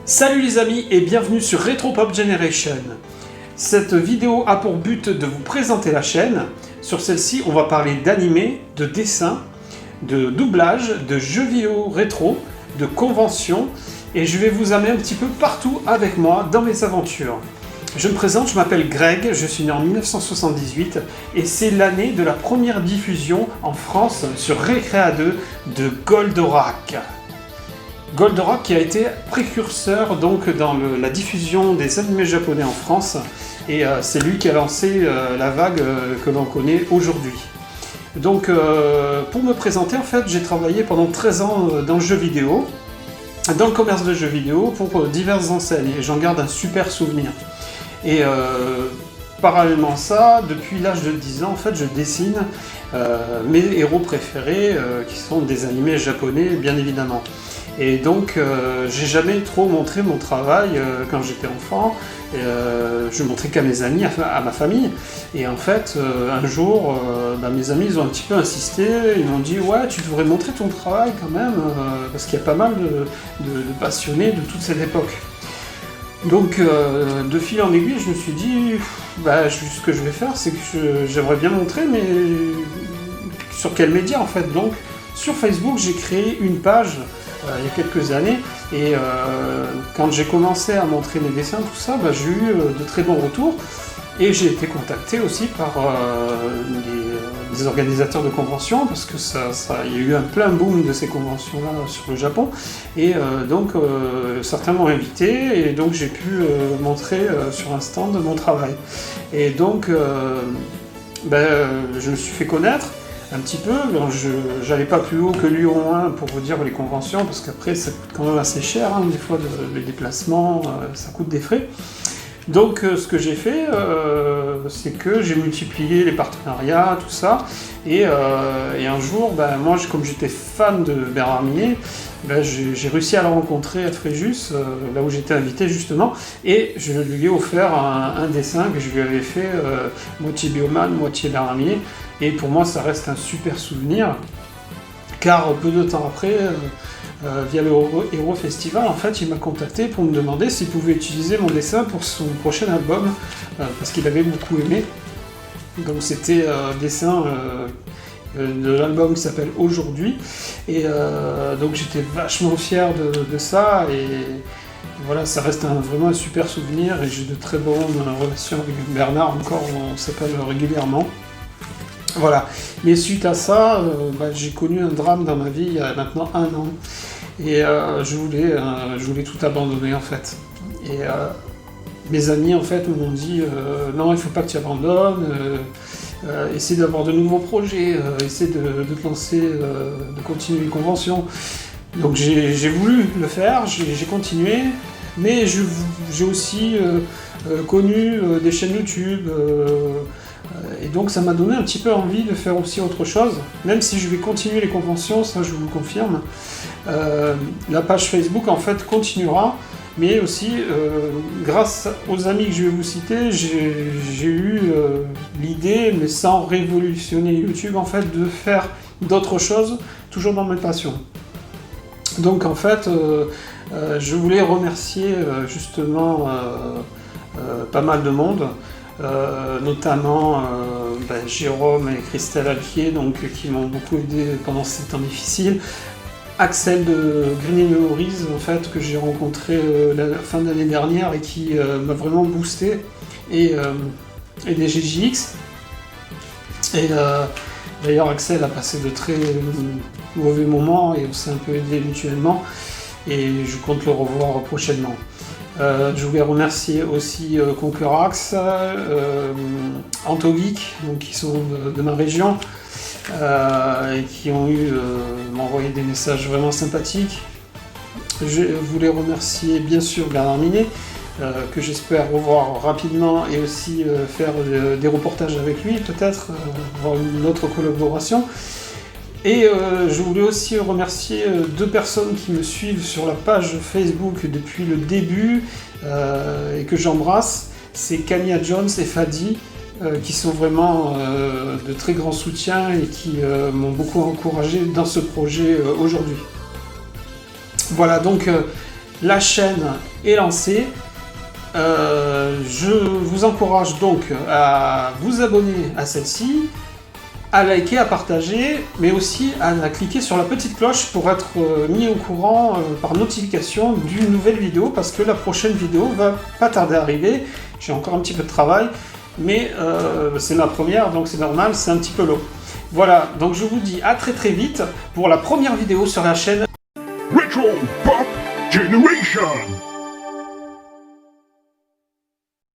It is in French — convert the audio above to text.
Salut les amis et bienvenue sur Retro Pop Generation. Cette vidéo a pour but de vous présenter la chaîne. Sur celle-ci, on va parler d'animé, de dessin, de doublage, de jeux vidéo rétro, de conventions, et je vais vous amener un petit peu partout avec moi dans mes aventures. Je me présente, je m'appelle Greg, je suis né en 1978 et c'est l'année de la première diffusion en France sur Recrea 2 de Goldorak. Goldorak qui a été précurseur donc dans la diffusion des animés japonais en France et c'est lui qui a lancé la vague que l'on connaît aujourd'hui. Donc pour me présenter, en fait, j'ai travaillé pendant 13 ans dans le jeu vidéo, dans le commerce de jeux vidéo pour diverses enseignes et j'en garde un super souvenir. Et parallèlement à ça, depuis l'âge de 10 ans, en fait, je dessine mes héros préférés qui sont des animés japonais, bien évidemment. Et donc, j'ai jamais trop montré mon travail quand j'étais enfant. Je montrais qu'à mes amis, à ma famille. Et en fait, un jour, mes amis ils ont un petit peu insisté. Ils m'ont dit « Ouais, tu devrais montrer ton travail quand même, parce qu'il y a pas mal de passionnés de toute cette époque. » Donc, de fil en aiguille, je me suis dit ce que je vais faire, c'est que j'aimerais bien montrer, mais sur quel média en fait. Donc, sur Facebook, j'ai créé une page il y a quelques années, et quand j'ai commencé à montrer mes dessins, tout ça, j'ai eu de très bons retours, et j'ai été contacté aussi par des organisateurs de conventions, parce que il y a eu un plein boom de ces conventions-là sur le Japon, et donc certains m'ont invité, et donc j'ai pu montrer sur un stand mon travail. Et donc, je me suis fait connaître, un petit peu, j'allais pas plus haut que Lyon 1 pour vous dire les conventions, parce qu'après ça coûte quand même assez cher, des fois les déplacements, ça coûte des frais. Donc ce que j'ai fait, c'est que j'ai multiplié les partenariats, tout ça, et un jour, moi comme j'étais fan de Bernard Minet, j'ai réussi à le rencontrer à Fréjus, là où j'étais invité justement, et je lui ai offert un dessin que je lui avais fait, moitié Bioman, moitié Bernard Minet, et pour moi ça reste un super souvenir, car peu de temps après, via le Hero Festival, en fait, il m'a contacté pour me demander s'il pouvait utiliser mon dessin pour son prochain album, parce qu'il avait beaucoup aimé. Donc c'était un dessin de l'album qui s'appelle Aujourd'hui, et donc j'étais vachement fier de ça, et voilà, ça reste vraiment un super souvenir, et j'ai de très bonnes relations avec Bernard, encore on s'appelle régulièrement. Voilà, mais suite à ça, j'ai connu un drame dans ma vie il y a maintenant 1 an, et je voulais tout abandonner en fait. Et mes amis en fait m'ont dit non, il ne faut pas que tu abandonnes, essaie d'avoir de nouveaux projets, essaie de te lancer, de continuer les conventions. Donc j'ai voulu le faire, j'ai continué, mais j'ai aussi connu des chaînes YouTube, et donc ça m'a donné un petit peu envie de faire aussi autre chose, même si je vais continuer les conventions, ça je vous le confirme. La page Facebook en fait continuera, mais aussi grâce aux amis que je vais vous citer, j'ai eu l'idée, mais sans révolutionner YouTube en fait, de faire d'autres choses, toujours dans mes passions. Donc en fait, je voulais remercier justement pas mal de monde, notamment Jérôme et Christelle Alquier, donc, qui m'ont beaucoup aidé pendant ces temps difficiles. Axel de Green Memories, en fait, que j'ai rencontré la fin de l'année dernière et qui m'a vraiment boosté, et des GJX. Et d'ailleurs, Axel a passé de très mauvais moments et on s'est un peu aidé mutuellement, et je compte le revoir prochainement. Je voulais remercier aussi Concurax, Antogeek, donc qui sont de ma région, et qui ont m'envoyé des messages vraiment sympathiques. Je voulais remercier bien sûr Bernard Minet, que j'espère revoir rapidement, et aussi faire des reportages avec lui, peut-être, avoir une autre collaboration. Et je voulais aussi remercier 2 personnes qui me suivent sur la page Facebook depuis le début, et que j'embrasse, c'est Kania Jones et Fadi, qui sont vraiment de très grands soutiens et qui m'ont beaucoup encouragé dans ce projet aujourd'hui. Voilà, donc la chaîne est lancée. Je vous encourage donc à vous abonner à celle-ci, à liker, à partager, mais aussi à cliquer sur la petite cloche pour être mis au courant par notification d'une nouvelle vidéo, parce que la prochaine vidéo va pas tarder à arriver. J'ai encore un petit peu de travail, mais c'est ma première, donc c'est normal, c'est un petit peu long. Voilà, donc je vous dis à très vite pour la première vidéo sur la chaîne Retro Pop Generation.